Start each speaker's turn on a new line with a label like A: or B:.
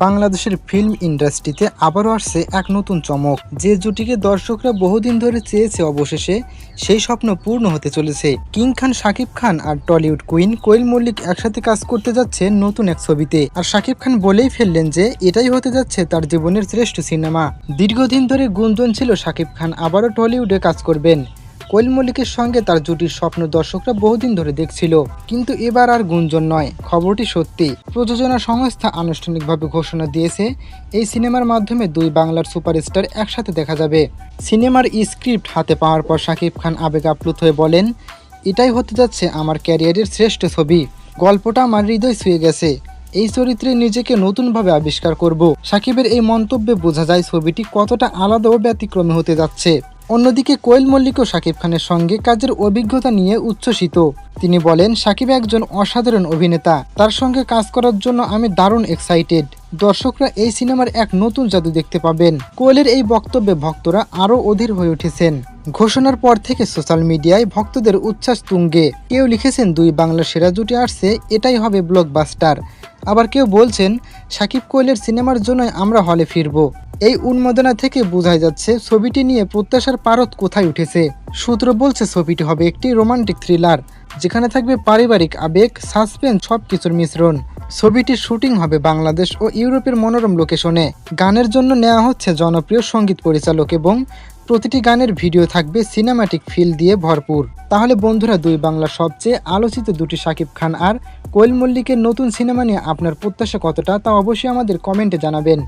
A: বাংলাদেশের ফিল্ম ইন্ডাস্ট্রিতে আবারও আসছে এক নতুন চমক। যে জুটিকে দর্শকরা বহুদিন ধরে চেয়েছে, অবশেষে সেই স্বপ্ন পূর্ণ হতে চলেছে। কিং খান শাকিব খান আর টলিউড কুইন কোয়েল মল্লিক একসাথে কাজ করতে যাচ্ছে নতুন এক ছবিতে। আর শাকিব খান বলেই ফেললেন যে এটাই হতে যাচ্ছে তার জীবনের শ্রেষ্ঠ সিনেমা। দীর্ঘদিন ধরে গুঞ্জন ছিল শাকিব খান আবারও টলিউডে কাজ করবেন। কোয়েল মল্লিকের সঙ্গে তার জুটির স্বপ্ন দর্শকরা বহুদিন ধরে দেখছিল, কিন্তু এবার আর গুঞ্জন নয়, খবরটি সত্যি। প্রযোজনা সংস্থা আনুষ্ঠানিকভাবে ঘোষণা দিয়েছে এই সিনেমার মাধ্যমে দুই বাংলার সুপারস্টার একসাথে দেখা যাবে। সিনেমার স্ক্রিপ্ট হাতে পাওয়ার পর শাকিব খান আবেগ আপ্লুত হয়ে বলেন, এটাই হতে যাচ্ছে আমার ক্যারিয়ারের শ্রেষ্ঠ ছবি। গল্পটা আমার হৃদয় ছুঁয়ে গেছে, এই চরিত্রে নিজেকে নতুনভাবে আবিষ্কার করব। শাকিবের এই মন্তব্যে বোঝা যায় ছবিটি কতটা আলাদা ও ব্যতিক্রমী হতে যাচ্ছে। অন্যদিকে কোয়েল মল্লিকও শাকিব খানের সঙ্গে কাজের অভিজ্ঞতা নিয়ে উচ্ছ্বসিত। তিনি বলেন, শাকিব একজন অসাধারণ অভিনেতা, তার সঙ্গে কাজ করার জন্য আমি দারুণ এক্সাইটেড। দর্শকরা এই সিনেমার এক নতুন জাদু দেখতে পাবেন। কোয়েলের এই বক্তব্যে ভক্তরা আরও অধীর হয়ে উঠেছেন। ঘোষণার পর থেকে সোশ্যাল মিডিয়ায় ভক্তদের উচ্ছ্বাস তুঙ্গে। কেউ লিখেছেন দুই বাংলার সেরা জুটি আসছে, এটাই হবে ব্লকবাস্টার। আবার কেউ বলছেন শাকিব কোয়েলের সিনেমার জন্যই আমরা হলে ফিরব। এই উন্মাদনা থেকে বোঝাই যাচ্ছে ছবিটি নিয়ে প্রত্যাশার পারদ কোথায় উঠেছে। সূত্র বলছে ছবিটি হবে একটি রোমান্টিক থ্রিলার, যেখানে থাকবে পারিবারিক আবেগ, সাসপেন্স, সবকিছুর মিশ্রণ। ছবিটির শুটিং হবে বাংলাদেশ ও ইউরোপের মনোরম লোকেশনে। গানের জন্য নেওয়া হচ্ছে জনপ্রিয় সঙ্গীত পরিচালক এবং প্রতিটি গানের ভিডিও থাকবে সিনেমাটিক ফিল দিয়ে ভরপুর। তাহলে বন্ধুরা, দুই বাংলার সবচেয়ে আলোচিত দুটি শাকিব খান আর কোয়েল মল্লিকের নতুন সিনেমা নিয়ে আপনার প্রত্যাশা কতটা, তা অবশ্যই আমাদের কমেন্টে জানাবেন।